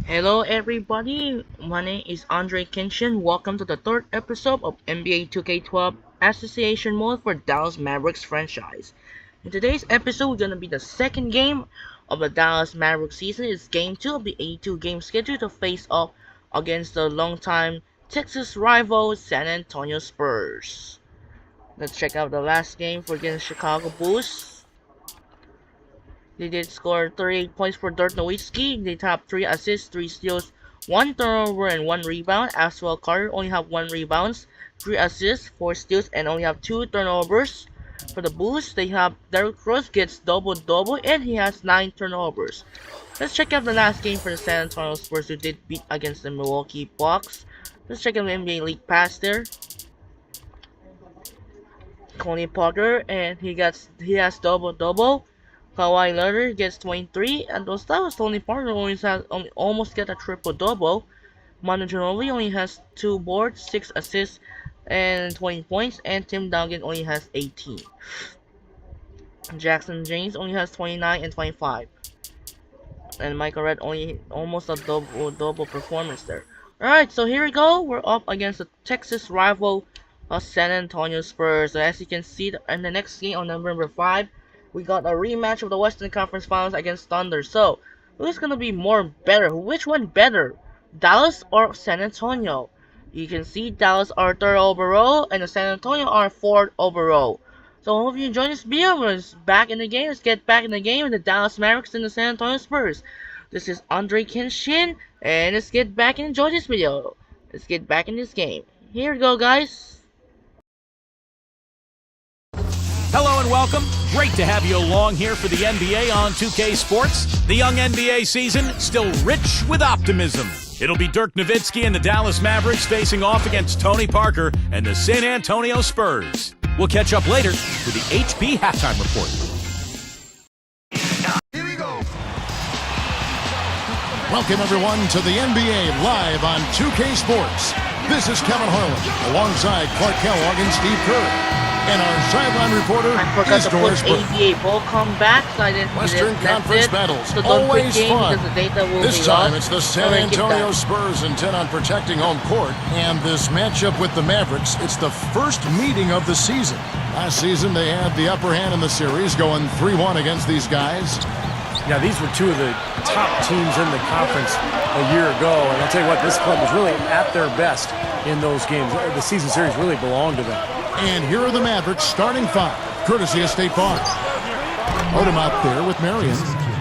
Hello everybody, my name is Andre Kinshin. Welcome to the third episode of NBA 2K12 Association Mode for Dallas Mavericks franchise. In today's episode, we're gonna be the second game of the Dallas Mavericks season. It's game 2 of the 82 game schedule to face off against the longtime Texas rival San Antonio Spurs. Let's check out the last game for against Chicago Bulls. They did score 38 points for Dirk Nowitzki. They have 3 assists, 3 steals, 1 turnover, and 1 rebound. As well, Carter only have 1 rebounds, 3 assists, 4 steals, and only have 2 turnovers. For the Bulls, they have Derrick Rose gets double-double, and he has 9 turnovers. Let's check out the last game for the San Antonio Spurs, who did beat against the Milwaukee Bucks. Let's check out the NBA League Pass there. Tony Parker, and he has double-double. Kawhi Leonard gets 23, and those was Tony Parker only almost get a triple-double. Manu Ginobili only has 2 boards, 6 assists, and 20 points, and Tim Duncan only has 18. Jackson James only has 29 and 25. And Michael Redd only almost a double performance there. Alright, so here we go. We're up against the Texas rival of San Antonio Spurs. So as you can see in the next game on November 5, we got a rematch of the Western Conference Finals against Thunder. So, who's gonna be better? Which one better? Dallas or San Antonio? You can see Dallas are 3rd overall and the San Antonio are 4th overall. So, I hope you enjoyed this video. Let's back in the game. Let's get back in the game with the Dallas Mavericks and the San Antonio Spurs. This is Andre Kinshin, and let's get back and enjoy this video. Let's get back in this game. Here we go, guys. Hello and welcome. Great to have you along here for the NBA on 2K Sports. The young NBA season still rich with optimism. It'll be Dirk Nowitzki and the Dallas Mavericks facing off against Tony Parker and the San Antonio Spurs. We'll catch up later with the HP Halftime Report. Here we go. Welcome everyone to the NBA live on 2K Sports. This is Kevin Harlan alongside Clark Kellogg and Steve Kerr. And our sideline reporter I forgot is to Doris put Burke. ABA ball comeback, so I didn't Western Conference battles, so don't always quit game fun. because the data will This be time lost. it's the San Alright, keep Antonio that. Spurs intent on protecting home court. And this matchup with the Mavericks, it's the first meeting of the season. Last season they had the upper hand in the series, going 3-1 against these guys. Yeah, these were 2 of the top teams in the conference a year ago. And I'll tell you what, this club was really at their best in those games. The season series really belonged to them. And here are the Mavericks starting 5, courtesy of State Farm. Odom out there with Marion.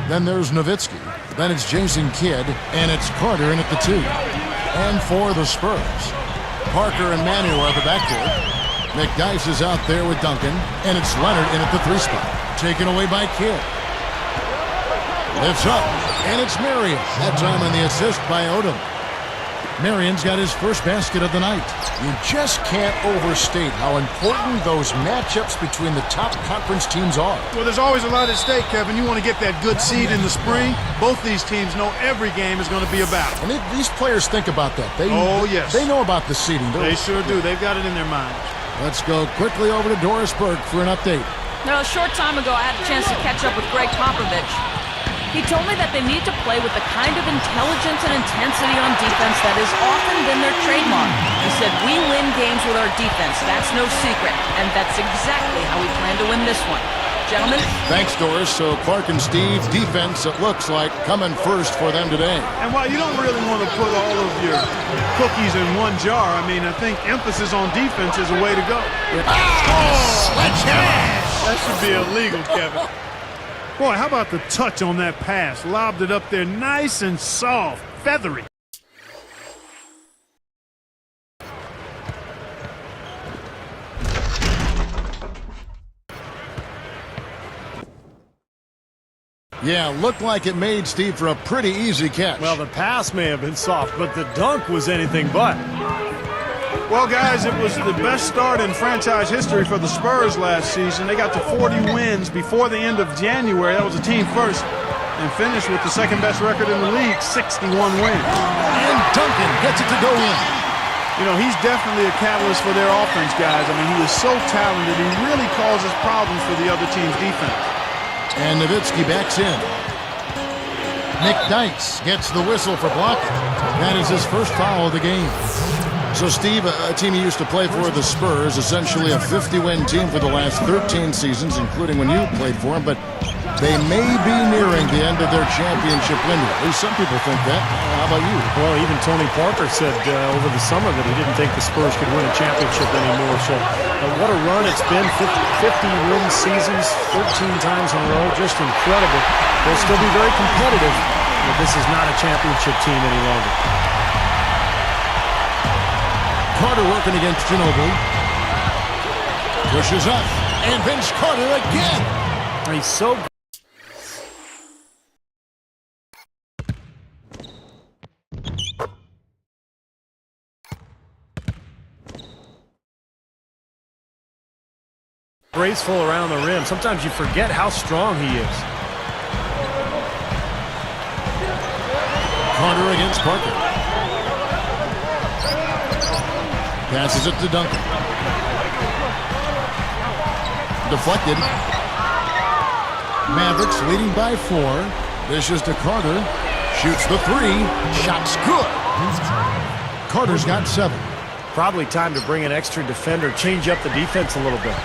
Then there's Nowitzki. Then it's Jason Kidd, and it's Carter in at the 2. And for the Spurs, Parker and Manu are at the backcourt. McDyess is out there with Duncan, and it's Leonard in at the 3 spot. Taken away by Kidd. Lifts up, and it's Marion. That time on the assist by Odom. Marion's got his first basket of the night. You just can't overstate how important those matchups between the top conference teams are. Well, there's always a lot at stake, Kevin. You want to get that good seed in the spring. Both these teams know every game is going to be a battle. And these players think about that. Yes. They know about the seeding. They sure do. They've got it in their minds. Let's go quickly over to Doris Burke for an update. Now, a short time ago, I had a chance to catch up with Greg Popovich. He told me that they need to play with the kind of intelligence and intensity on defense that has often been their trademark. He said, we win games with our defense. That's no secret. And that's exactly how we plan to win this one. Gentlemen? Thanks, Doris. So Clark and Steve, defense, it looks like, coming first for them today. And while you don't really want to put all of your cookies in one jar, I mean, I think emphasis on defense is a way to go. That should be illegal, Kevin. Boy, how about the touch on that pass? Lobbed it up there nice and soft, feathery. Yeah, looked like it made Steve for a pretty easy catch. Well, the pass may have been soft, but the dunk was anything but. Well, guys, it was the best start in franchise history for the Spurs last season. They got to 40 wins before the end of January. That was a team first. And finished with the second best record in the league, 61 wins. And Duncan gets it to go in. You know, he's definitely a catalyst for their offense, guys. I mean, he is so talented. He really causes problems for the other team's defense. And Nowitzki backs in. McDyess gets the whistle for blocking. That is his first foul of the game. So, Steve, a team you used to play for, the Spurs, essentially a 50-win team for the last 13 seasons, including when you played for them, but they may be nearing the end of their championship window. At least some people think that. How about you? Well, even Tony Parker said over the summer that he didn't think the Spurs could win a championship anymore. So what a run it's been. 50-win seasons, 13 times in a row. Just incredible. They'll still be very competitive, but this is not a championship team any longer. Carter working against Ginobili. Pushes up. And Vince Carter again. He's so good. Graceful around the rim. Sometimes you forget how strong he is. Carter against Parker. Passes it to Duncan. Deflected. Mavericks leading by 4. Dishes to Carter. Shoots the 3. Shot's good. Carter's got 7. Probably time to bring an extra defender, change up the defense a little bit.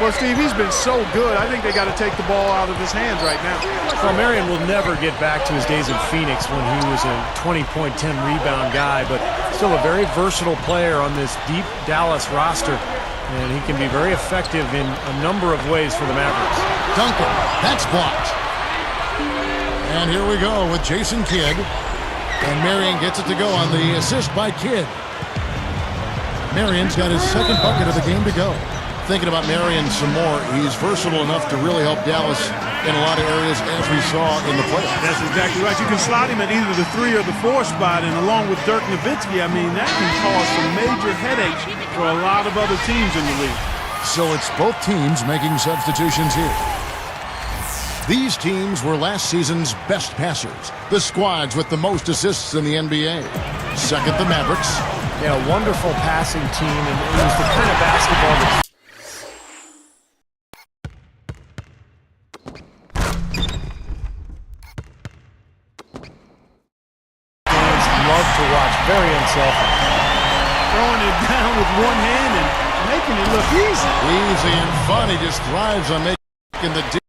Well, Steve, he's been so good. I think they got to take the ball out of his hands right now. Well, Marion will never get back to his days in Phoenix when he was a 20-point, 10-rebound guy, but still a very versatile player on this deep Dallas roster, and he can be very effective in a number of ways for the Mavericks. Duncan, that's blocked. And here we go with Jason Kidd, and Marion gets it to go on the assist by Kidd. Marion's got his second bucket of the game to go. Thinking about Marion some more, he's versatile enough to really help Dallas in a lot of areas, as we saw in the playoffs. That's exactly right. You can slot him at either the 3 or the 4 spot, and along with Dirk Nowitzki, I mean, that can cause some major headaches for a lot of other teams in the league. So it's both teams making substitutions here. These teams were last season's best passers, the squads with the most assists in the NBA. Second, the Mavericks. Yeah, wonderful passing team, and it was the kind of basketball that love to watch. Very unselfish. Throwing it down with one hand and making it look easy. Easy and fun. He just thrives on making the deep.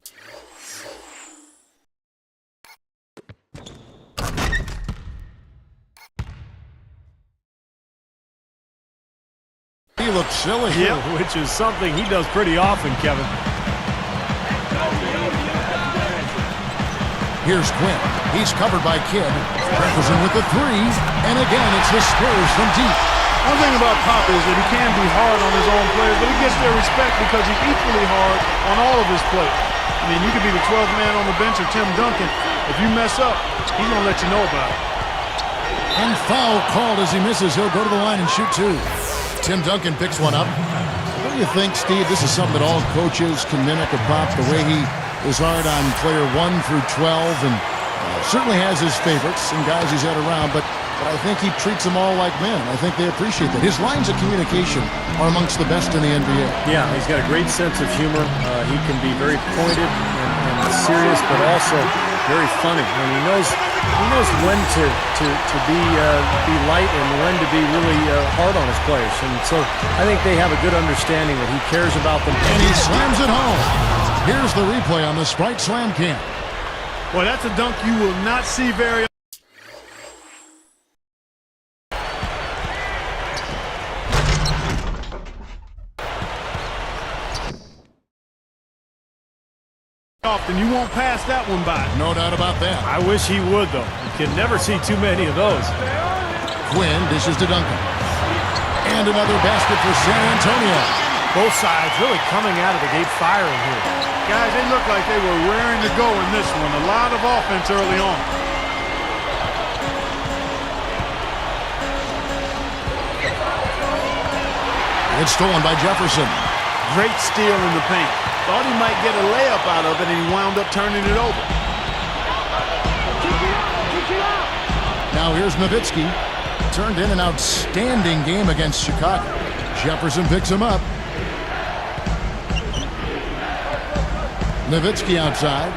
He looks silly. Yeah, which is something he does pretty often, Kevin. Here's Quinn. He's covered by Kidd. Jefferson with the 3. And again, it's the Spurs from deep. One thing about Pop is that he can be hard on his own players, but he gets their respect because he's equally hard on all of his players. I mean, you could be the 12th man on the bench or Tim Duncan. If you mess up, he's going to let you know about it. And foul called as he misses. He'll go to the line and shoot 2. Tim Duncan picks one up. What do you think, Steve? This is something that all coaches can mimic of Pop, the way he is hard on player 1 through 12, and certainly has his favorites and guys he's had around, but I think he treats them all like men. I think they appreciate that. His lines of communication are amongst the best in the NBA. Yeah, he's got a great sense of humor. He can be very pointed and serious, but also very funny. And he knows when to be light and when to be really hard on his players. And so I think they have a good understanding that he cares about them. And he slams it home. Here's the replay on the Sprite Slam Cam. Well, that's a dunk you will not see very often. You won't pass that one by. No doubt about that. I wish he would, though. You can never see too many of those. Quinn dishes to Duncan. And another basket for San Antonio. Both sides really coming out of the gate firing here. Guys, they look like they were raring to go in this one. A lot of offense early on. It's stolen by Jefferson. Great steal in the paint. Thought he might get a layup out of it, and he wound up turning it over. Now here's Nowitzki. Turned in an outstanding game against Chicago. Jefferson picks him up. Nowitzki outside.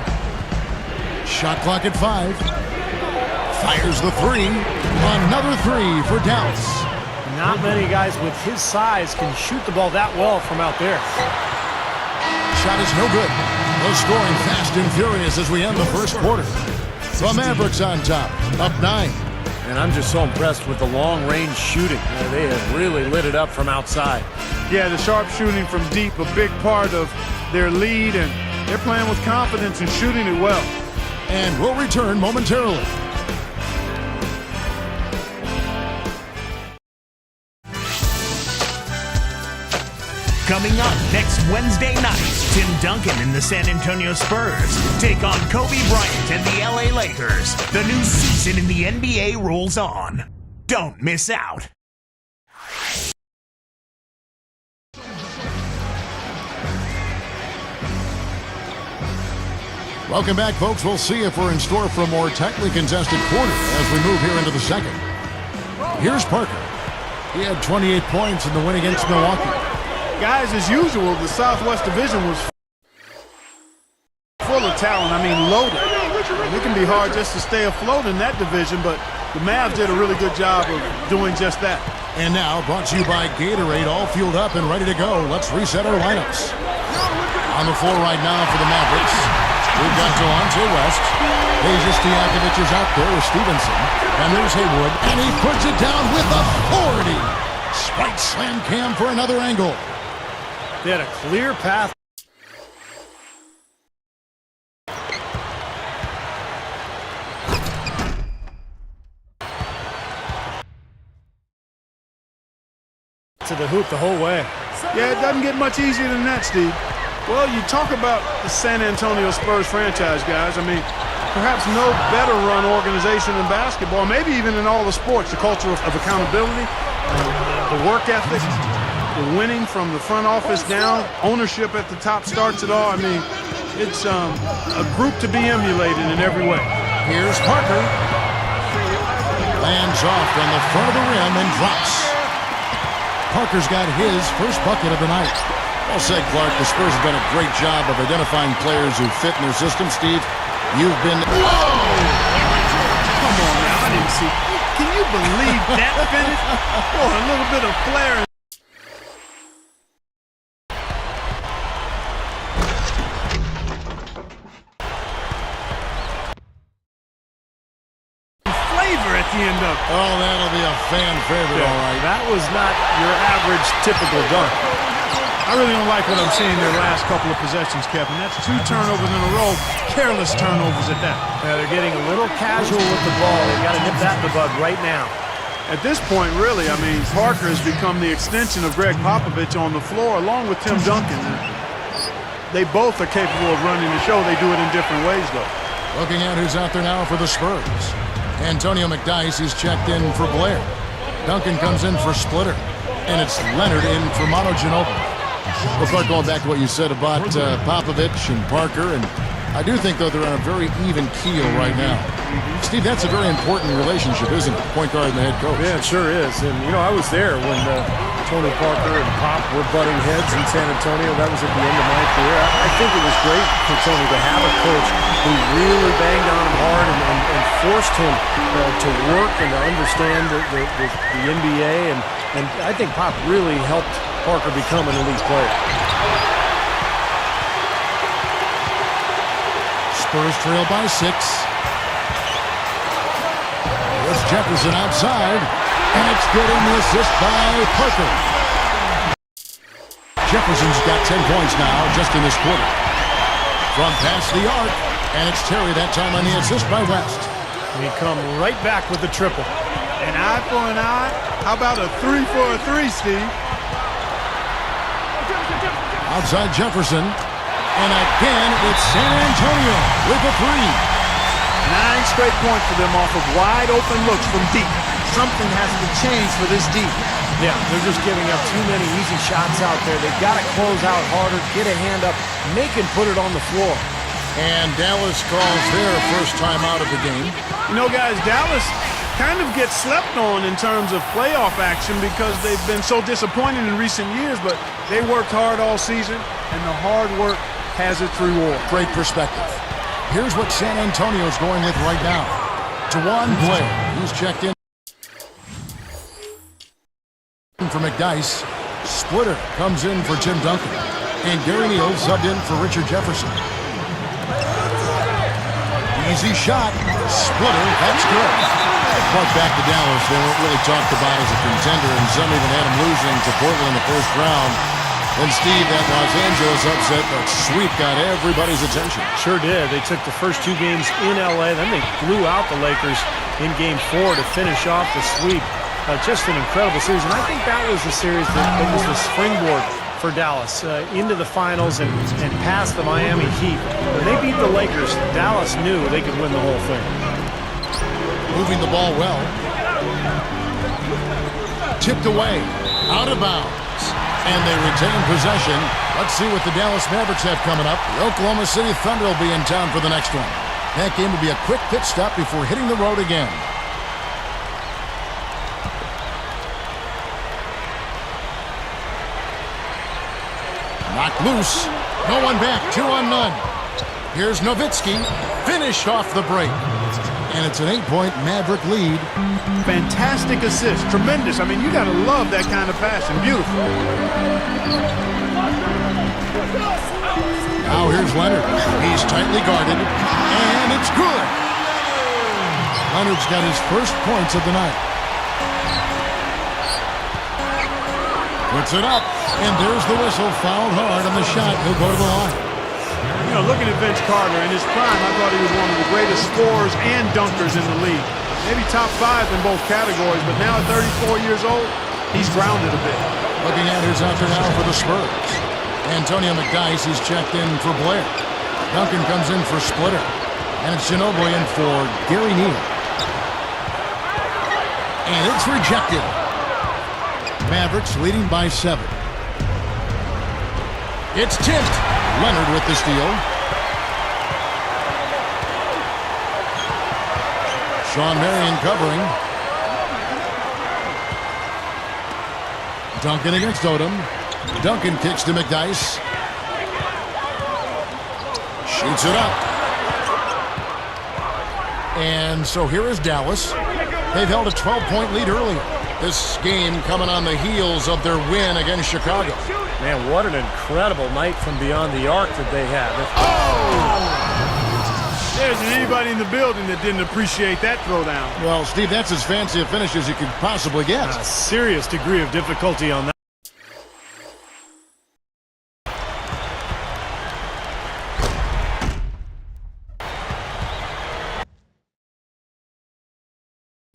Shot clock at 5. Fires the three. Another three for Dallas. Not many guys with his size can shoot the ball that well from out there. Shot is no good. No scoring fast and furious as we end the first quarter. The Mavericks on top, up 9. And I'm just so impressed with the long-range shooting. They have really lit it up from outside. Yeah, the sharp shooting from deep, a big part of their lead, and they're playing with confidence and shooting it well. And we'll return momentarily. Coming up next Wednesday night, Tim Duncan and the San Antonio Spurs take on Kobe Bryant and the LA Lakers. The new season in the NBA rolls on. Don't miss out. Welcome back, folks. We'll see if we're in store for a more tightly contested quarter as we move here into the second. Here's Parker. He had 28 points in the win against Milwaukee. Guys, as usual, the Southwest Division was full of talent. I mean, loaded. It can be hard just to stay afloat in that division, but the Mavs did a really good job of doing just that. And now, brought to you by Gatorade, all fueled up and ready to go. Let's reset our lineups. On the floor right now for the Mavericks, we've got Delonte West. Deja Stojakovic is out there with Stevenson. And there's Haywood, and he puts it down with authority. Spike slam Cam for another angle. They had a clear path. To the hoop the whole way. Yeah, it doesn't get much easier than that, Steve. Well, you talk about the San Antonio Spurs franchise, guys. I mean, perhaps no better run organization in basketball, maybe even in all the sports. The culture of accountability, the work ethic, the winning from the front office down, ownership at the top starts it all. I mean, it's a group to be emulated in every way. Here's Parker. Lands off on the front of the rim and drops. Parker's got his first bucket of the night. Well said, Clark. The Spurs have done a great job of identifying players who fit in their system. Steve, you've been... Whoa! Come on now, I didn't see. Can you believe that finish? Oh, a little bit of flair. Flavor at the end of it. Oh, that'll be a fan favorite, all right. That was not your average typical dunk. I really don't like what I'm seeing their last couple of possessions, Kevin. That's 2 turnovers in a row. Careless turnovers at that. Yeah, they're getting a little casual with the ball. They've got to nip that in the bud right now. At this point, really, I mean, Parker has become the extension of Greg Popovich on the floor, along with Tim Duncan. They both are capable of running the show. They do it in different ways, though. Looking at who's out there now for the Spurs. Antonio McDyess is checked in for Blair. Duncan comes in for Splitter. And it's Leonard in for Manu Ginobili. Well, Clark, going back to what you said about Popovich and Parker, and I do think, though, they're on a very even keel right now. Steve, that's a very important relationship, isn't it? Point guard and the head coach. Yeah, it sure is. And, you know, I was there when Tony Parker and Pop were butting heads in San Antonio. That was at the end of my career. I think it was great for Tony to have a coach who really banged on him hard and forced him to work and to understand the NBA. And I think Pop really helped Parker become an elite player. Spurs trail by 6. There's Jefferson outside, and it's good in the assist by Parker. Jefferson's got 10 points now just in this quarter. From past the arc, and it's Terry that time on the assist by West. He come right back with the triple. An eye for an eye. How about a 3 for a 3, Steve? Outside Jefferson. And again, it's San Antonio with a 3. 9 straight points for them off of wide open looks from deep. Something has to change for this deep. Yeah, they're just giving up too many easy shots out there. They've got to close out harder, get a hand up, make and put it on the floor. And Dallas calls their first time out of the game. You know, guys, Dallas kind of gets slept on in terms of playoff action because they've been so disappointed in recent years, but they worked hard all season, and the hard work has its reward. Great perspective. Here's what San Antonio's going with right now. DeJuan Blair, he's checked in for McDice. Splitter comes in for Tim Duncan. And Gary Neal subbed in for Richard Jefferson. Easy shot. Splitter, that's good. Brought back to Dallas, they weren't really talked about as a contender, and some even had him losing to Portland in the first round. And Steve, that Los Angeles upset, that sweep got everybody's attention. Sure did. They took the first 2 games in L.A., then they blew out the Lakers in Game 4 to finish off the sweep. Just an incredible series, and I think that was the series that was the springboard for Dallas into the finals and past the Miami Heat. When they beat the Lakers, Dallas knew they could win the whole thing. Moving the ball well. Tipped away. Out of bounds. And they retain possession. Let's see what the Dallas Mavericks have coming up. The Oklahoma City Thunder will be in town for the next one. That game will be a quick pit stop before hitting the road again. Knocked loose. No one back. 2 on none. Here's Nowitzki. Finished off the break. And it's an 8-point Maverick lead. Fantastic assist. Tremendous. I mean, you got to love that kind of passing. Beautiful. Now here's Leonard. He's tightly guarded. And it's good. Leonard's got his first points of the night. Puts it up. And there's the whistle. Fouled hard on the shot. He'll go to the line. You know, looking at Vince Carter, in his prime, I thought he was one of the greatest scorers and dunkers in the league. Maybe top 5 in both categories, but now at 34 years old, he's grounded a bit. Looking at who's out there now for the Spurs. Antonio McDice, he's checked in for Blair. Duncan comes in for Splitter. And it's Ginobili in for Gary Neal. And it's rejected. Mavericks leading by 7. It's tipped. Leonard with the steal. Sean Marion covering. Duncan against Odom. Duncan kicks to McDice. Shoots it up. And so here is Dallas. They've held a 12-point lead earlier. This game coming on the heels of their win against Chicago. Man, what an incredible night from beyond the arc that they had. There isn't anybody in the building that didn't appreciate that throwdown. Well, Steve, that's as fancy a finish as you could possibly get. A serious degree of difficulty on that.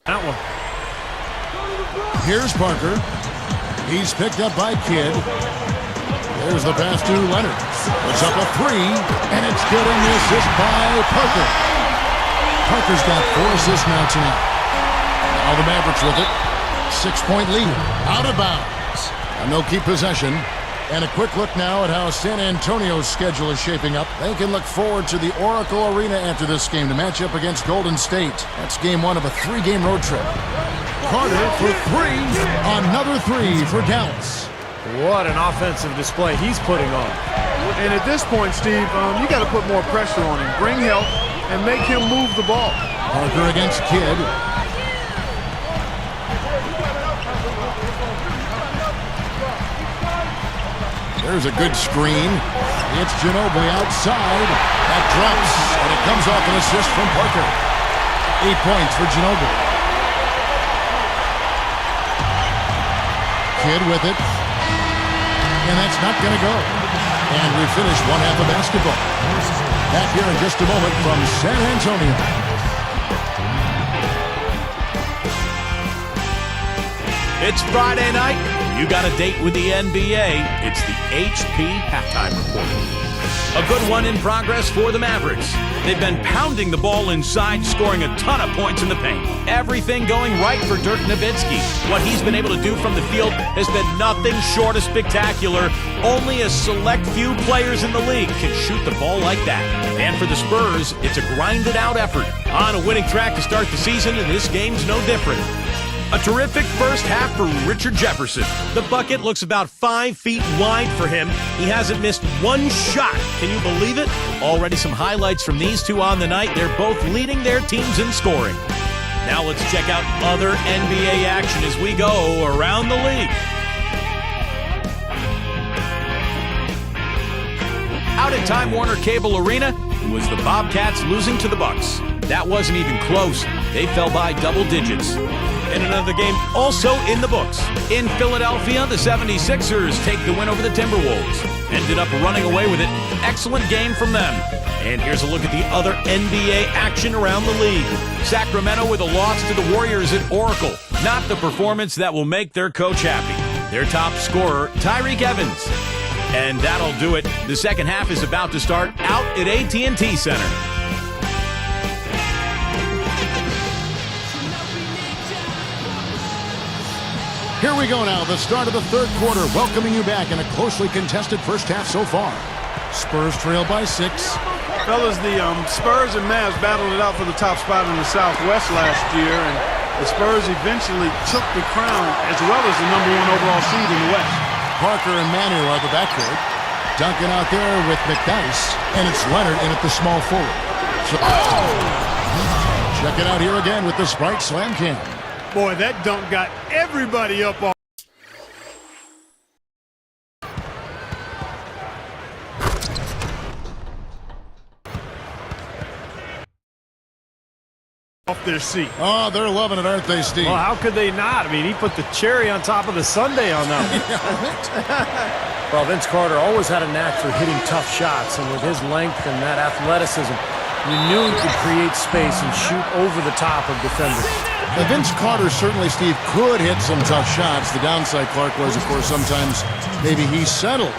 That one. Here's Parker. He's picked up by Kidd. There's the pass to Leonard. Puts up a 3, and it's good in the assist by Parker. Parker's got 4 assists now tonight. Now the Mavericks with it. 6-point lead. Out of bounds. And they'll keep possession. And a quick look now at how San Antonio's schedule is shaping up. They can look forward to the Oracle Arena after this game to match up against Golden State. That's game 1 of a 3-game road trip. Carter for 3. Another 3 for Dallas. What an offensive display he's putting on. And at this point, Steve, you got to put more pressure on him. Bring help and make him move the ball. Parker against Kidd. There's a good screen. It's Ginobili outside. That drops, and it comes off an assist from Parker. 8 points for Ginobili. Kidd with it. And that's not going to go. And we finish one half of basketball. Back here in just a moment from San Antonio. It's Friday night. You got a date with the NBA. It's the HP Halftime Report. A good one in progress for the Mavericks. They've been pounding the ball inside, scoring a ton of points in the paint. Everything going right for Dirk Nowitzki. What he's been able to do from the field has been nothing short of spectacular. Only a select few players in the league can shoot the ball like that. And for the Spurs, it's a grinded-out effort. On a winning track to start the season, and this game's no different. A terrific first half for Richard Jefferson. The bucket looks about 5 feet wide for him. He hasn't missed one shot. Can you believe it? Already some highlights from these two on the night. They're both leading their teams in scoring. Now let's check out other NBA action as we go around the league. Out at Time Warner Cable Arena, it was the Bobcats losing to the Bucks. That wasn't even close. They fell by double digits. In another game also in the books. In Philadelphia, the 76ers take the win over the Timberwolves. Ended up running away with it. Excellent game from them. And here's a look at the other NBA action around the league. Sacramento with a loss to the Warriors at Oracle. Not the performance that will make their coach happy. Their top scorer, Tyreke Evans. And that'll do it. The second half is about to start out at AT&T Center. Here we go now, the start of the third quarter, welcoming you back in a closely contested first half so far. Spurs trail by 6. Fellas, the Spurs and Mavs battled it out for the top spot in the Southwest last year, and the Spurs eventually took the crown as well as the #1 overall seed in the West. Parker and Manu are the backcourt. Duncan out there with McDyess, and it's Leonard in at the small forward. So, check it out here again with the Sprite Slam Cam. Boy, that dunk got everybody up off their seat. Oh, they're loving it, aren't they, Steve? Well, how could they not? I mean, he put the cherry on top of the sundae on that one. Well, Vince Carter always had a knack for hitting tough shots, and with his length and that athleticism, you knew he could create space and shoot over the top of defenders. Now, Vince Carter certainly, Steve, could hit some tough shots. The downside, Clark, was, of course, sometimes maybe he settled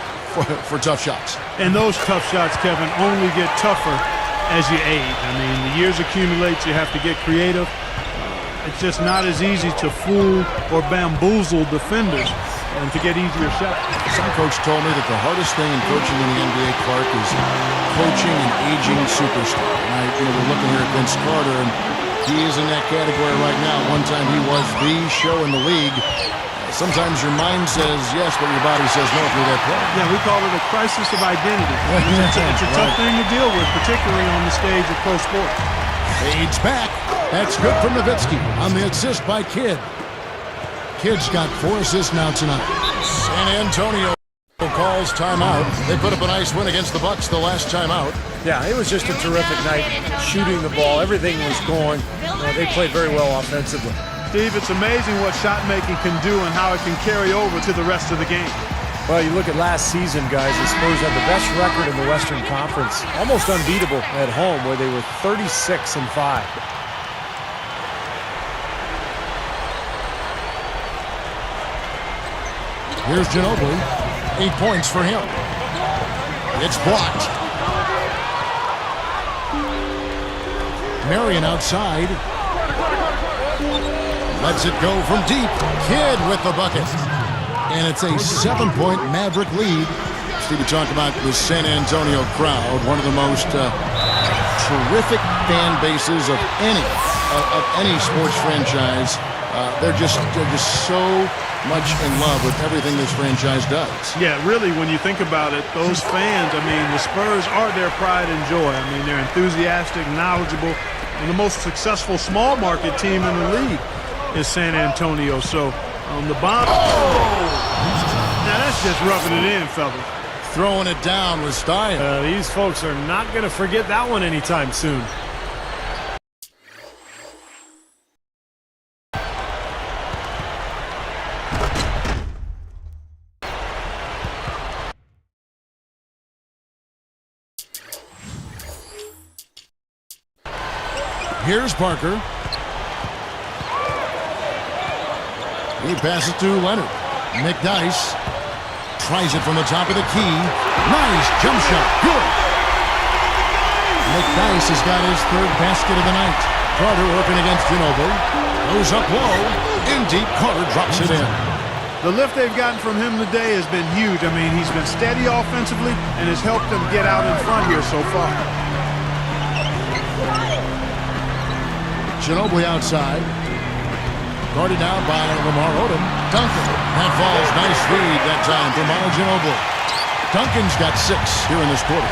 for tough shots. And those tough shots, Kevin, only get tougher as you age. I mean, the years accumulate, you have to get creative. It's just not as easy to fool or bamboozle defenders and to get easier shots. Some coach told me that the hardest thing in coaching in the NBA, Clark, is coaching an aging superstar. And we're looking here at Vince Carter, and he is in that category right now. One time he was the show in the league. Sometimes your mind says yes, but your body says no through that play. Yeah, we call it a crisis of identity. It's a tough thing to deal with, particularly on the stage of pro sports. Fades back. That's good from Nowitzki on the assist by Kidd. Kidd's got 4 assists now tonight. San Antonio calls timeout. They put up a nice win against the Bucks the last time out. Yeah, it was just a terrific night. Shooting the ball, everything was going. They played very well offensively. Steve, it's amazing what shot making can do and how it can carry over to the rest of the game. Well, you look at last season, guys, the Spurs had the best record in the Western Conference. Almost unbeatable at home, where they were 36-5. Here's Ginobili. 8 points for him. It's blocked. Marion outside. Lets it go from deep. Kidd with the bucket. And it's a 7-point Maverick lead. Steve, we talk about the San Antonio crowd, one of the most terrific fan bases of any sports franchise. They're just so much in love with everything this franchise does. Yeah, really, when you think about it, those fans, I mean, the Spurs are their pride and joy. I mean, they're enthusiastic, knowledgeable, and the most successful small market team in the league is San Antonio. So on the bomb, now that's just rubbing it in, fellas. Throwing it down with style. These folks are not going to forget that one anytime soon. Here's Parker. He passes to Leonard. McDyess tries it from the top of the key. Nice jump shot. Good. McDyess has got his 3rd basket of the night. Carter working against Ginobili. Goes up low. In deep. Carter drops it in. The lift they've gotten from him today has been huge. I mean, he's been steady offensively and has helped them get out in front here so far. Ginobili outside. Guarded now by Lamar Odom. Duncan. That falls. Nice read that time for Manu Ginobili. Duncan's got 6 here in this quarter.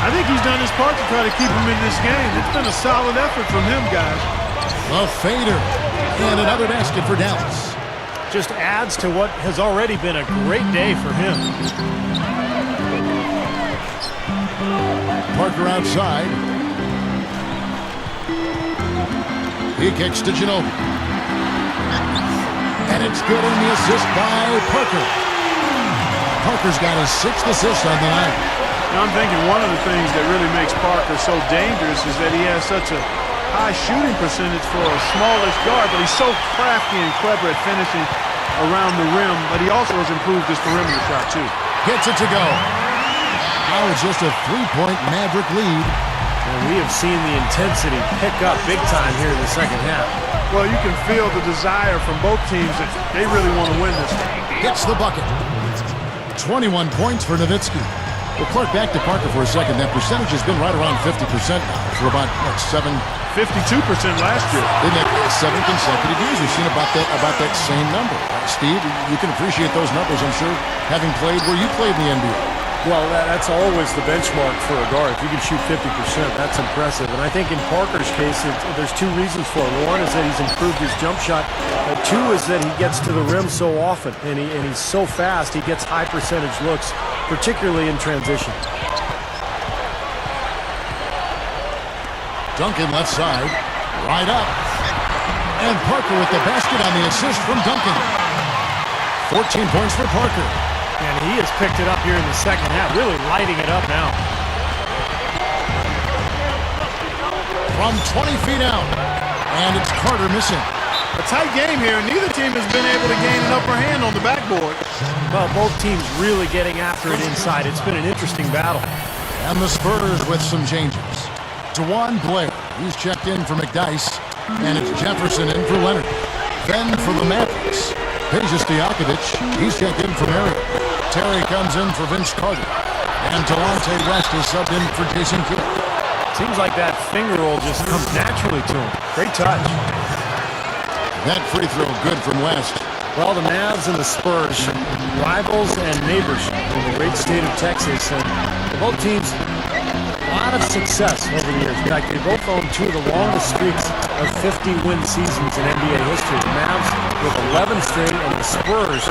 I think he's done his part to try to keep him in this game. It's been a solid effort from him, guys. A fader. And another basket for Dallas. Just adds to what has already been a great day for him. Parker outside. He kicks to Ginobili. And it's good on the assist by Parker. Parker's got his 6th assist on the night. Now I'm thinking one of the things that really makes Parker so dangerous is that he has such a high shooting percentage for a smallish guard, but he's so crafty and clever at finishing around the rim, but he also has improved his perimeter shot too. Gets it to go. Now it's just a 3-point Maverick lead. And we have seen the intensity pick up big time here in the second half. Well, you can feel the desire from both teams that they really want to win this game. Gets the bucket. 21 points for Nowitzki. Well, Clark, back to Parker for a second. That percentage has been right around 50% now for about, 52% last year. In that 7 consecutive years, we've seen about that same number. Steve, you can appreciate those numbers, I'm sure, having played where you played in the NBA. Well, that's always the benchmark for a guard. If you can shoot 50%, that's impressive. And I think in Parker's case, there's 2 reasons for it. One is that he's improved his jump shot. 2 is that he gets to the rim so often, and he's so fast, he gets high percentage looks, particularly in transition. Duncan left side, right up. And Parker with the basket on the assist from Duncan. 14 points for Parker. And he has picked it up here in the second half, really lighting it up now. From 20 feet out. And it's Carter missing. A tight game here, and neither team has been able to gain an upper hand on the backboard. Well, both teams really getting after it inside. It's been an interesting battle. And the Spurs with some changes. Dewan Blair, he's checked in for McDyess. And it's Jefferson in for Leonard. Then for the Mavericks, Peja Stojakovic, he's checked in for Marion. Terry comes in for Vince Carter. And Delonte West is subbed in for Jason Kidd. Seems like that finger roll just comes naturally to him. Great touch. That free throw good from West. Well, the Mavs and the Spurs, rivals and neighbors in the great state of Texas. And both teams, a lot of success over the years. In fact, they both own 2 of the longest streaks of 50-win seasons in NBA history. The Mavs with 11 straight, and the Spurs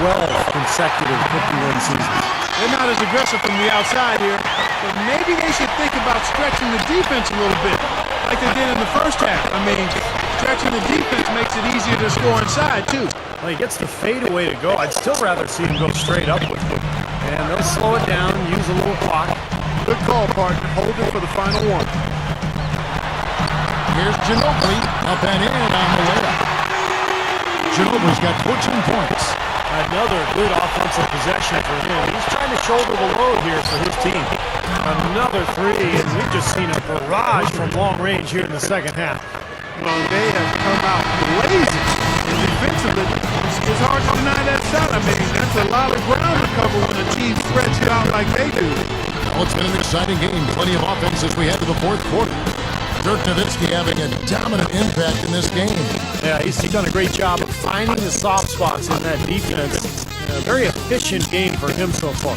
12 consecutive 50-win seasons. They're not as aggressive from the outside here, but maybe they should think about stretching the defense a little bit, like they did in the first half. I mean, stretching the defense makes it easier to score inside, too. Well, he gets the fadeaway to go. I'd still rather see him go straight up with it. And they'll slow it down, use a little clock. Good call, partner. Hold it for the final one. Here's Ginobili up and in on the layup. Ginobili's got 14 points. Another good offensive possession for him. He's trying to shoulder the load here for his team. Another 3, and we've just seen a barrage from long range here in the second half. Well, they have come out blazing, and defensively, it's hard to deny that shot. I mean, that's a lot of ground to cover when a team spreads you out like they do. Well, it's been an exciting game. Plenty of offense as we head to the 4th quarter. Dirk Nowitzki having a dominant impact in this game. Yeah, he's done a great job of finding the soft spots in that defense. A very efficient game for him so far.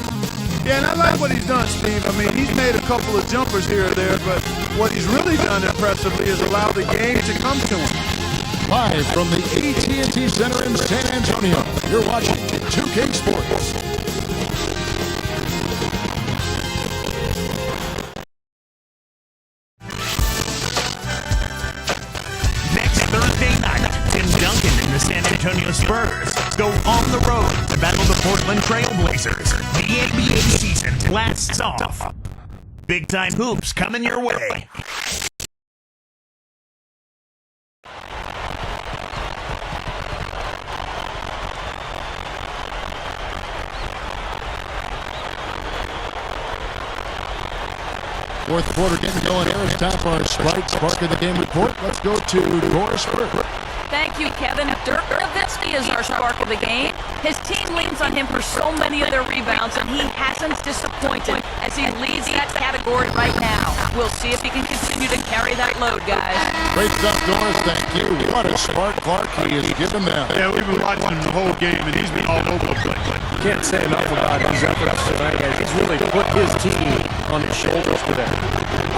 Yeah, and I like what he's done, Steve. I mean, he's made a couple of jumpers here or there, but what he's really done impressively is allow the game to come to him. Live from the AT&T Center in San Antonio, you're watching 2K Sports. The San Antonio Spurs go on the road to battle the Portland Trail Blazers. The NBA season blasts off. Big time hoops coming your way. Fourth quarter getting going here. It's time for our Spark of the Game report. Let's go to Doris Burke. Thank you, Kevin. Dirk Nowitzki is our spark of the game. His team leans on him for so many of their rebounds, and he hasn't disappointed as he leads that category right now. We'll see if he can continue to carry that load, guys. Great stuff, Doris. Thank you. What a spark Clark he has given them. Yeah, we've been watching him the whole game, and he's been all over the place. Can't say enough about his efforts tonight, guys. He's really put his team on his shoulders today.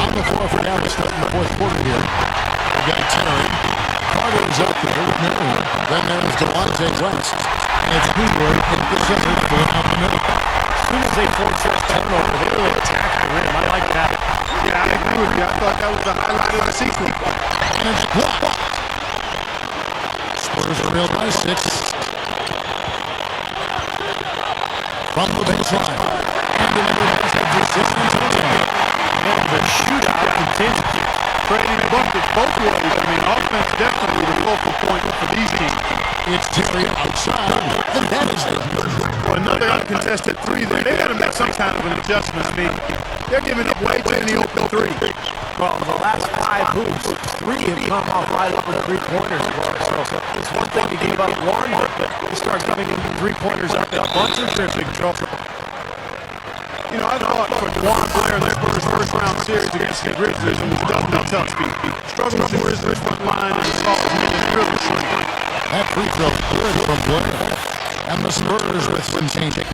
On the floor for Dallas in the 4th quarter here. We got Terry. Carter's up there with Marion. Then there's Delonte West. And it's Hayward in the center filling out the middle. As soon as they force that turnover, they really attack the rim. I like that. Yeah, I agree with you. I thought that was the highlight of the sequence. And it's blocked. Spurs trail by 6. From the baseline. And another basket for San Antonio. And the shootout continues. Trading buckets both ways. I mean, offense definitely the focal point for these teams. It's Terry outside. And that is it. Well, another uncontested three there. They got to make some kind of an adjustment. I mean, they're giving up way too many open three. Well, in the last 5 hoops, 3 have come off right over 3-pointers for us. So it's one thing to give up one, but you start giving them 3-pointers up in bunches, they're in big trouble. You know, I thought for DeJuan Blair in their first round series against the Grizzlies, it was double tough speed. Struggled with the Grizzlies front line and the soft minutes really shrinking. That free throw good from Blair. And the Spurs with some changing.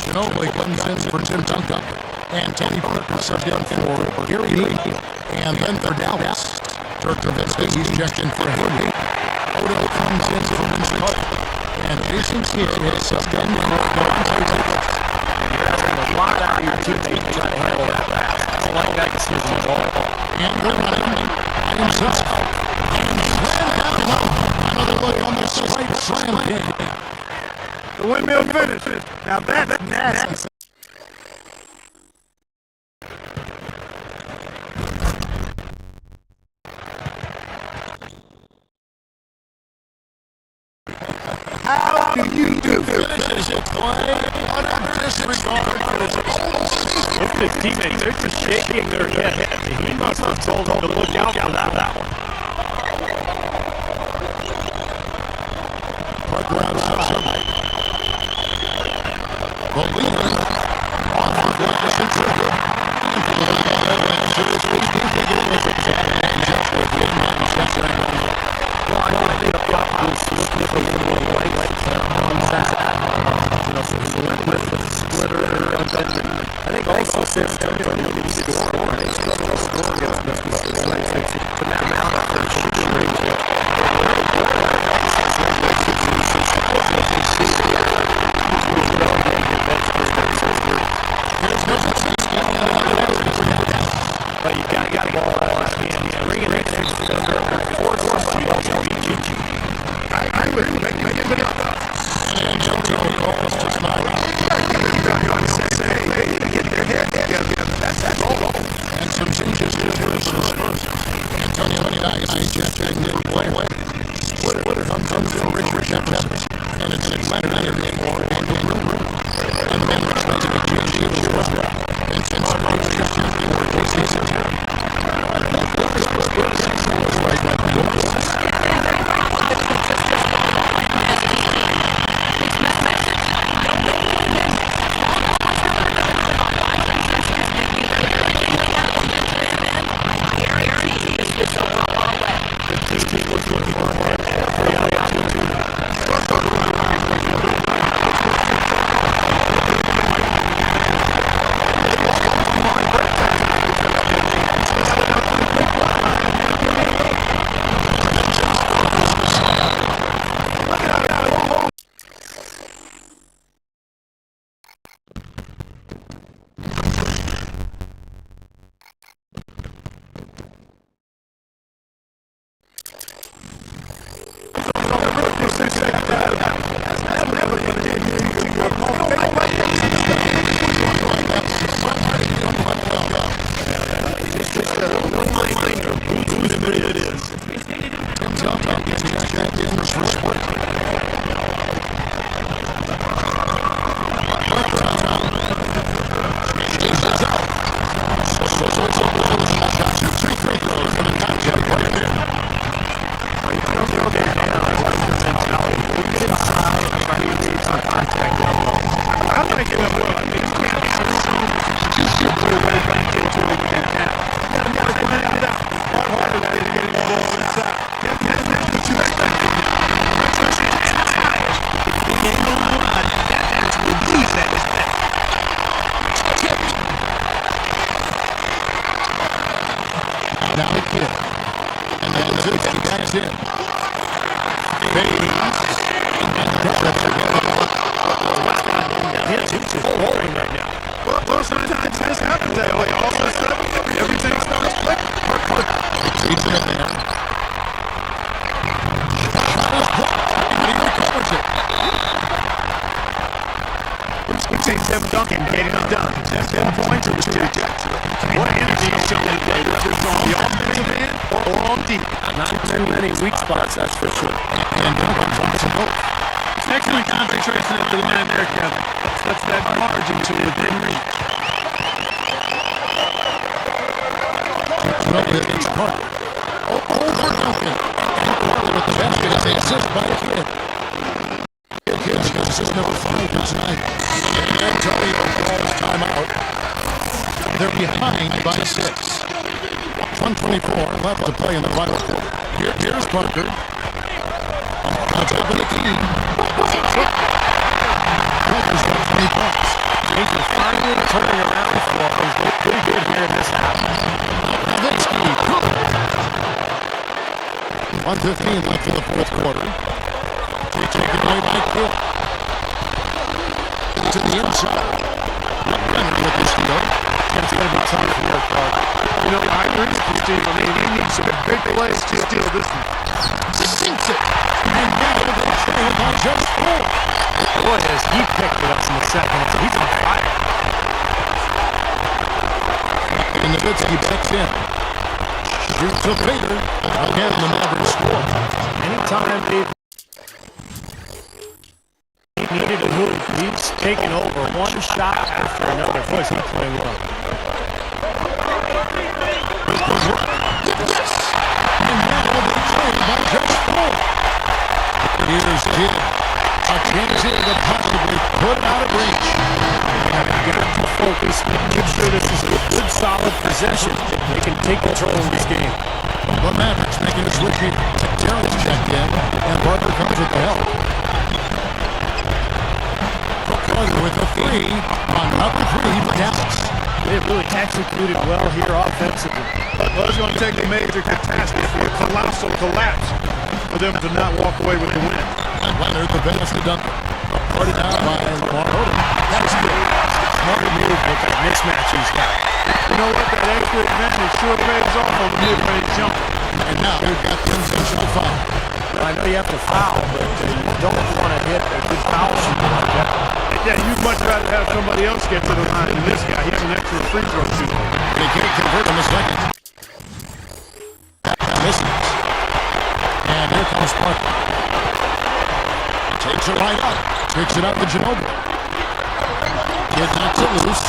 Ginobili comes in for Tim Duncan. And Tony Parker subbed in for Gary Lee. And then for Dallas. Dirk Nowitzki, he's checked in for Henry. Odell comes in for Vince Carter. And Jason Kidd has subbed in for Delonte West. You're asking a lot out of your teammate to try to handle that pass. I don't like that decision at all. And they're running by himself. And another look on the straight slam hit. The windmill finish. Now that's nasty. How do you do Finishes it, play. Utter disregard for his own season. Look at his teammates. They're just shaking their head. He must have told them to look out for that one. Parker outside. The leader off the glass and trigger. Well, I think the problem is significantly more white on that. You know, so he went with the splitter and then I think also San Antonio needs to score more. They struggle to score against Memphis. So they put them out of their shooting range. But you got to ball out of his hands. Bring it in extra. Force somebody else to beat you. I would make it up. And Antonio calls just not. They get their head together. That's all. And some changes to the Spurs. Antonio Dice ejecting the play. Splitter comes for Richard Jefferson. And it's Saturday anymore on the room. And the man trying to make changes to the restaurant. And since Spurs is shooting more cases here. Right like the old Now the kid. And then Nowitzki backs in. He's just rolling right now. Well, sometimes this happens that way. All of a sudden, everything starts clicking. He's in there. Shot is blocked, and he recovers it. We've seen Tim Duncan getting it done. 10 points or 2 Jackson. What energy he's showing today, whether it's on the offensive end or on deep. Not very many weak spots, that's for sure. And Duncan jumps in both. Excellent concentration at the line there, Kevin. That's that margin to within reach. It's Carter. Over Duncan. And Carter with the basket as they assist by the kid. Kid's got assist number 5 for tonight. And Antonio calls timeout. They're behind by 6. 1:24 left to play in the final quarter. Here's Parker. On top of the key. Parker's got 20 points. James is finally turning around for him. He's looked pretty good here in this half. Nowitzki. 1:15 left in the fourth quarter. Taken away by Kidd. To the inside. Leonard with the steal. It's going to be tough to work hard. You know, I agree with you, Steve. I mean, he needs some big plays to steal this one. Sinks it. And now they trail by just 4. Boy, has he picked it up in the second. He's on fire. And Nowitzki backs in. Shoots to Bader. Again, the Mavericks score. Anytime Dave needed to move, he's taken over one shot after another. Boy, he's playing well. Yes! And now they trail by just 4. Here's Kidd. A chance here to possibly put it out of reach. They've got to focus. Make sure this is a good, solid possession. They can take control of this game. The Mavericks making a switch here. Terrence checked in, and Parker comes with the help. Carter with a 3. Another 3 for Dallas. They've really executed well here offensively. Well, it's going to take a major catastrophe, a colossal collapse for them to not walk away with the win. And Leonard, the pass to Duncan. Parted out by Lamar Odom. That's good. Smart move with that mismatch he's got. You know what? That extra advantage sure pays off on the mid-range jump. And now they've got the intentional foul. I know you have to foul, but you don't want to hit a good foul shooter like that. Yeah, you'd much rather have somebody else get to the line than this guy. He's an excellent free throw shooter. They can't convert in a second. Misses. And here comes Parker. Takes it right up. Picks it up to Ginobili. Kidd knocks it loose.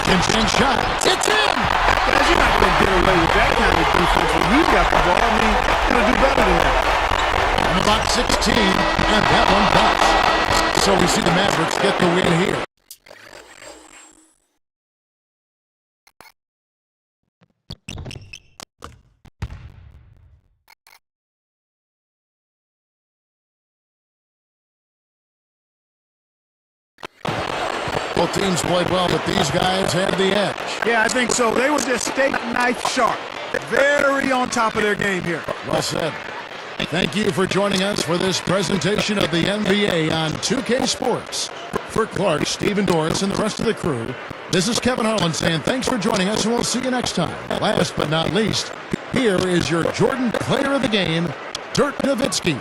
Second shot. It's in! Guys, you're not going to get away with that kind of defense when you got the ball. I mean, you're going to do better than that. And about 16, and that one bounced. So we see the Mavericks get the win here. Both teams played well, but these guys had the edge. Yeah, I think so. They were just steak knife sharp. Very on top of their game here. Well said. Thank you for joining us for this presentation of the NBA on 2K Sports. For Clark, Stephen Doris, and the rest of the crew, this is Kevin Harlan saying thanks for joining us, and we'll see you next time. Last but not least, here is your Jordan Player of the Game, Dirk Nowitzki.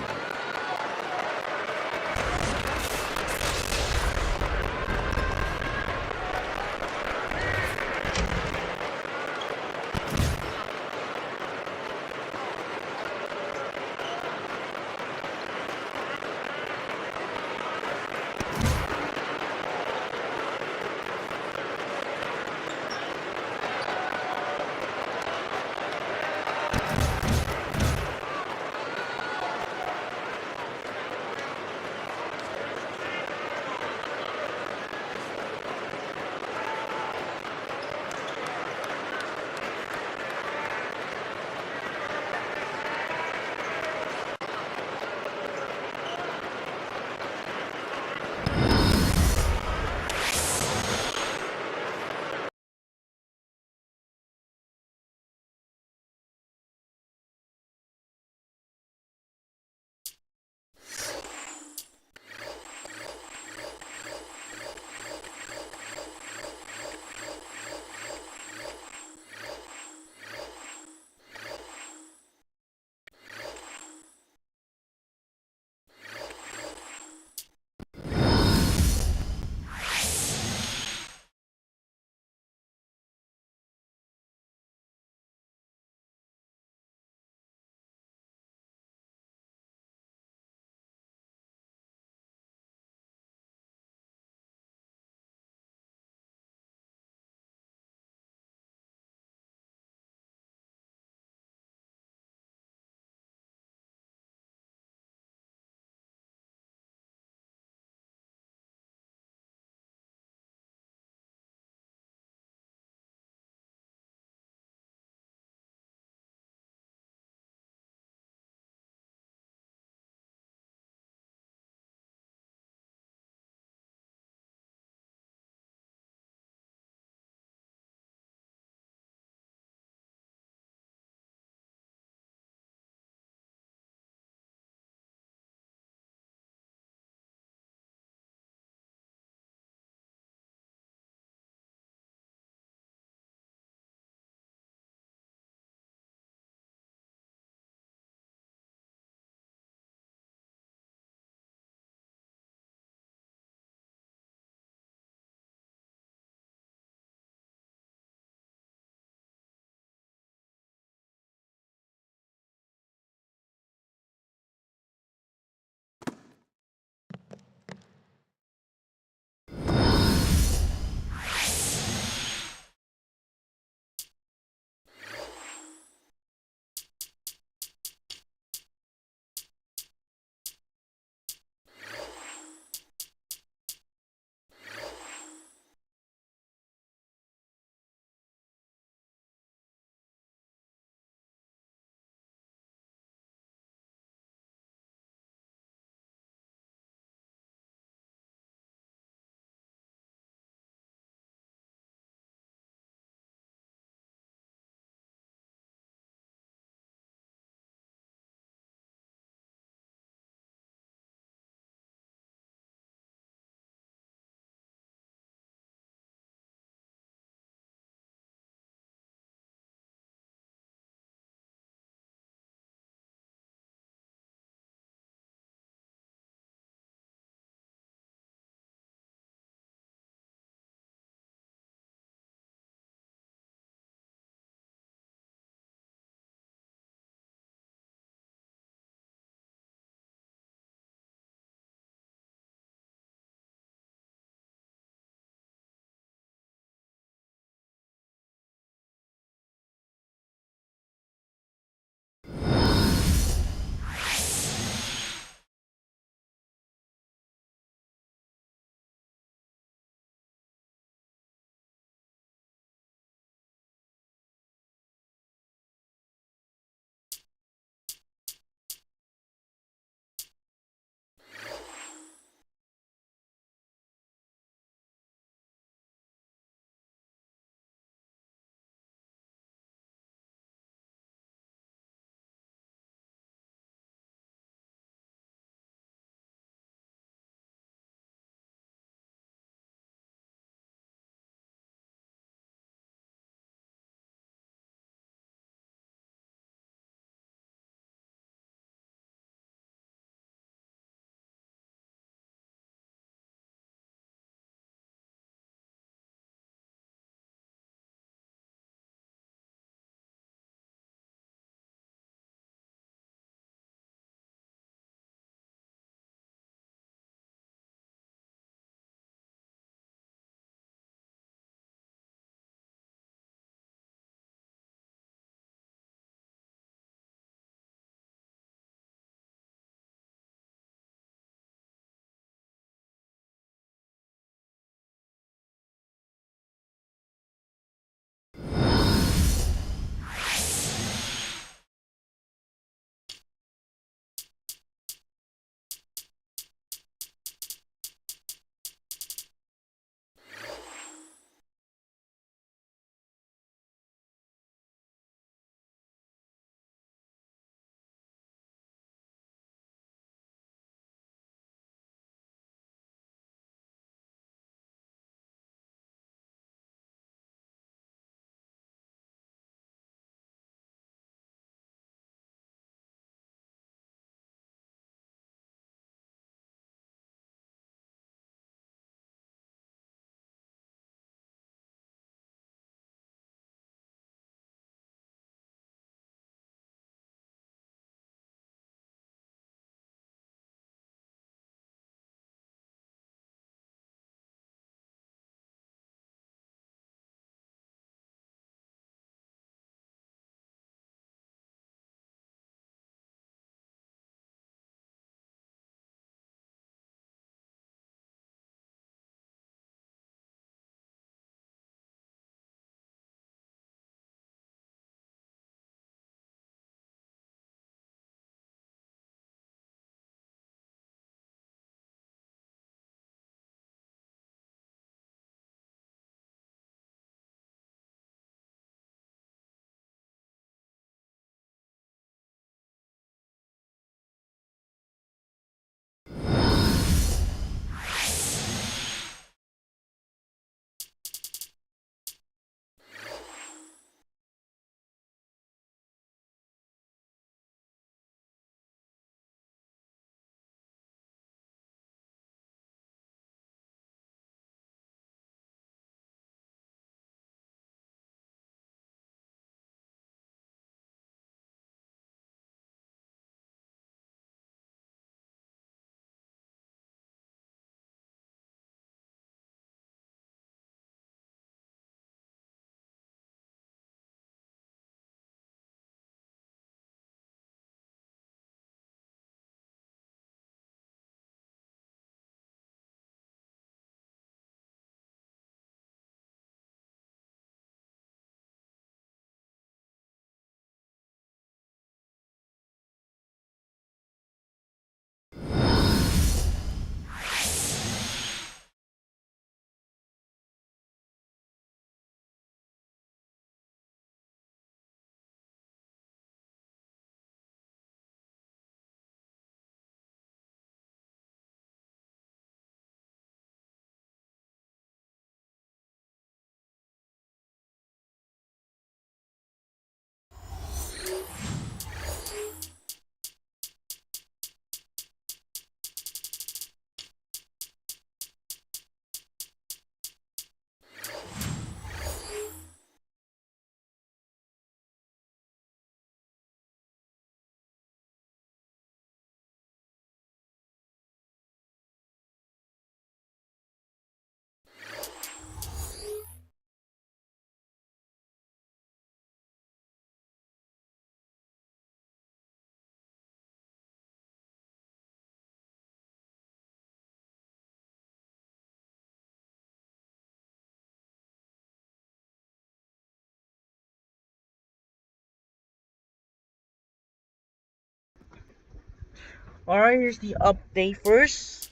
Alright, here's the update first.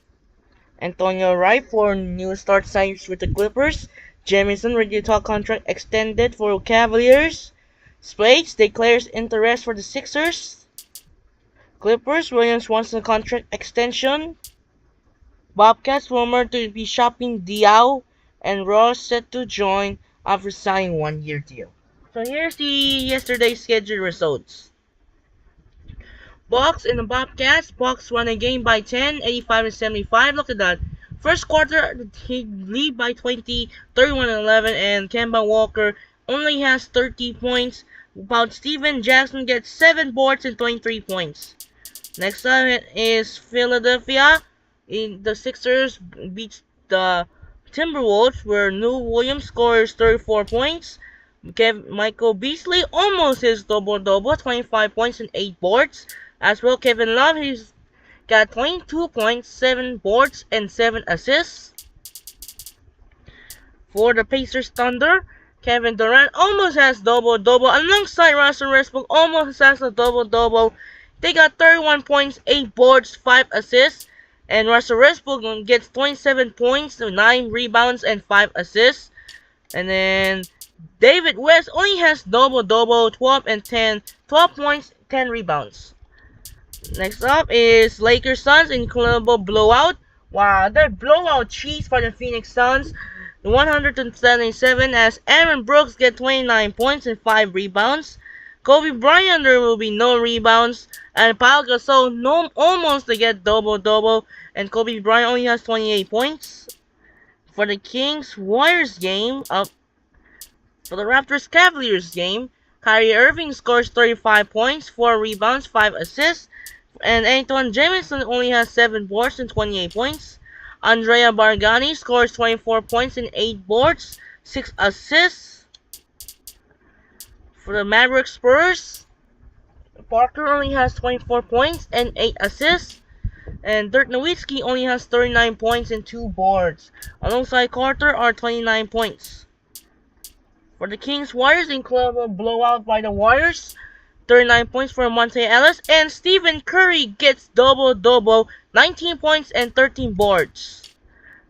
Antonio Wright for new start signs with the Clippers. Jamison Redutal contract extended for Cavaliers. Spades declares interest for the Sixers. Clippers, Williams wants a contract extension. Bobcats rumored to be shopping Diao, and Ross set to join after signing 1-year deal. So here's the yesterday's schedule results. Bucks and the Bobcats. Bucks won a game by 10, 85-75. Look at that. First quarter, he lead by 20, 31-11, and Kemba Walker only has 30 points, while Steven Jackson gets 7 boards and 23 points. Next up is Philadelphia. The Sixers beats the Timberwolves, where Lou Williams scores 34 points. Michael Beasley almost his double-double, 25 points and 8 boards. As well, Kevin Love, he's got 22 points, 7 boards, and 7 assists. For the Pacers Thunder, Kevin Durant almost has double-double, alongside Russell Westbrook almost has a double-double. They got 31 points, 8 boards, 5 assists. And Russell Westbrook gets 27 points, 9 rebounds, and 5 assists. And then David West only has double-double, 12 and 10, 12 points, 10 rebounds. Next up is Lakers Suns, incredible blowout. Wow, they're blowout cheese for the Phoenix Suns. 177 as Aaron Brooks get 29 points and 5 rebounds. Kobe Bryant, there will be no rebounds. And Pau Gasol almost to get double-double. And Kobe Bryant only has 28 points. For the Kings-Warriors game, for the Raptors-Cavaliers game, Kyrie Irving scores 35 points, 4 rebounds, 5 assists. And Antoine Jamison only has 7 boards and 28 points. Andrea Bargnani scores 24 points and 8 boards, 6 assists. For the Maverick Spurs, Parker only has 24 points and 8 assists. And Dirk Nowitzki only has 39 points and 2 boards. Alongside Carter are 29 points. For the Kings Warriors, incredible blowout by the Warriors. 39 points for Monte Ellis. And Stephen Curry gets double-double, 19 points and 13 boards.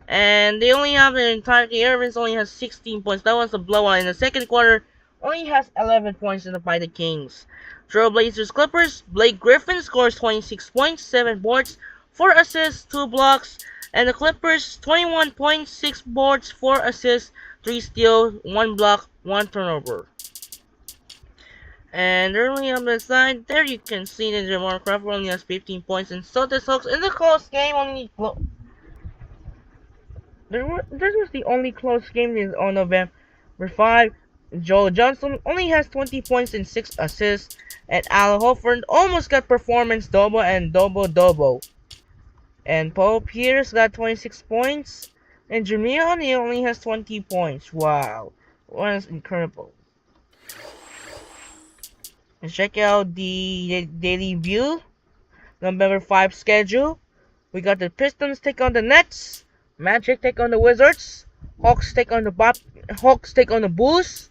And they only have the entire Irving only has 16 points. That was a blowout. In the second quarter, only has 11 points by the Kings. Trailblazers Clippers, Blake Griffin scores 26 points, 7 boards, 4 assists, 2 blocks. And the Clippers, 21 points, 6 boards, 4 assists, 3 steals, 1 block, 1 turnover. And early on the side, there you can see that Jamal Crawford only has 15 points, and so the Hawks in the close game only. This was the only close game on November 5. Joe Johnson only has 20 points and 6 assists, and Al Horford almost got performance double and double-double. And Paul Pierce got 26 points, and Jameer O'Neal only has 20 points. Wow, that's incredible. And check out the Daily View, November 5 schedule. We got the Pistons take on the Nets, Magic take on the Wizards, Hawks take on the Bulls,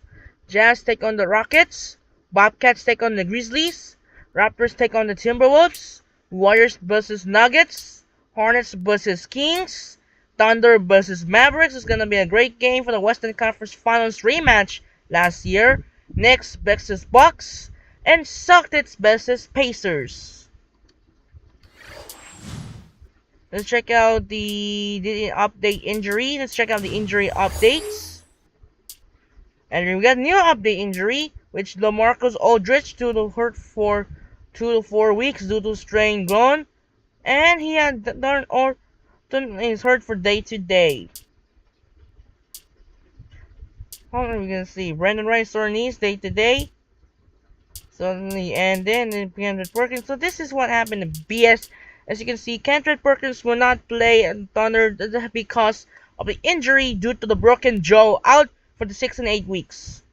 Jazz take on the Rockets, Bobcats take on the Grizzlies, Raptors take on the Timberwolves, Warriors versus Nuggets, Hornets versus Kings, Thunder versus Mavericks. It's gonna be a great game for the Western Conference Finals rematch last year. Knicks versus Bucks, and Celtics versus Pacers. Let's check out the update injury. Let's check out the injury updates. And we got a new update injury, which LaMarcus Aldridge hurt for 2 to 4 weeks due to strained groin, and he had Darren Orton is hurt for day to day. Hold on, we're gonna see Brandon Wright sore knees day to day. Suddenly, and then Kendrick Perkins. So this is what happened to BS. As you can see, Kendrick Perkins will not play Thunder because of the injury due to the broken jaw, out for the 6 and 8 weeks.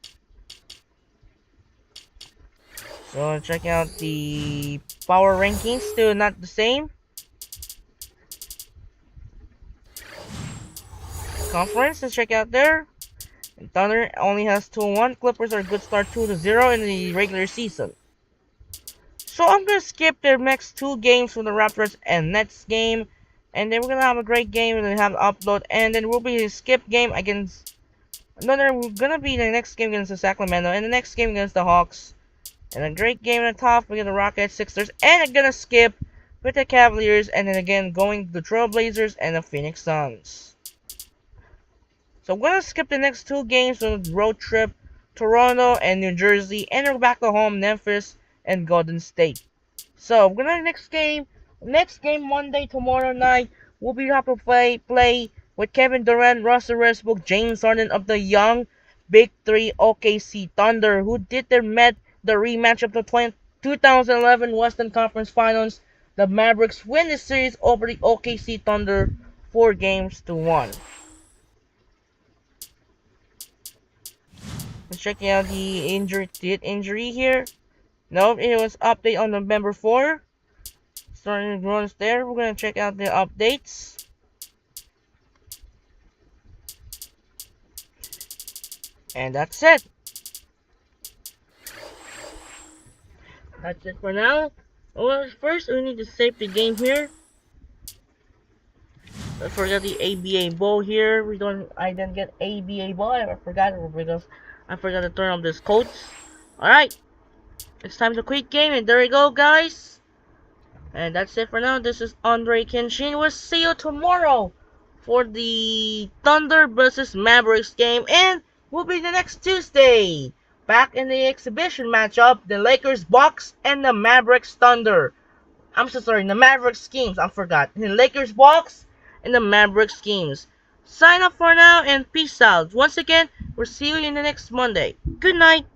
So check out the power rankings, still not the same. Conference, let's check out there. And Thunder only has 2-1. Clippers are a good start 2-0 in the regular season. So I'm gonna skip the next 2 games from the Raptors and Nets game, and then we're gonna have a great game. We're gonna have an upload, and then we'll be a skip game against. We're gonna be the next game against the Sacramento, and the next game against the Hawks, and a great game in the top against the Rockets, Sixers, and I'm gonna skip with the Cavaliers, and then again going to the Trailblazers and the Phoenix Suns. So I'm gonna skip the next 2 games on the road trip, Toronto and New Jersey, and we're back to home, Memphis and Golden State. So we're gonna next game Monday tomorrow night. We'll be have to play with Kevin Durant, Russell Westbrook, James Harden of the young Big Three OKC Thunder, who did met the rematch of the 2011 Western Conference Finals. The Mavericks win the series over the OKC Thunder 4-1. Let's check out the injury here. Nope, it was update on November 4. Starting to runs there. We're gonna check out the updates. And that's it. That's it for now. Well, first we need to save the game here. I forgot the ABA ball here. I didn't get ABA ball. I forgot it because I forgot to turn on this codes. Alright. It's time to quit game, and there we go, guys. And that's it for now. This is Andre Kenshin. We'll see you tomorrow for the Thunder versus Mavericks game, and we'll be the next Tuesday back in the exhibition matchup, the Lakers Bucks and the Mavericks Thunder. I'm so sorry, the Mavericks Kings. I forgot. The Lakers Bucks and the Mavericks Kings. Sign up for now and peace out. Once again, we'll see you in the next Monday. Good night.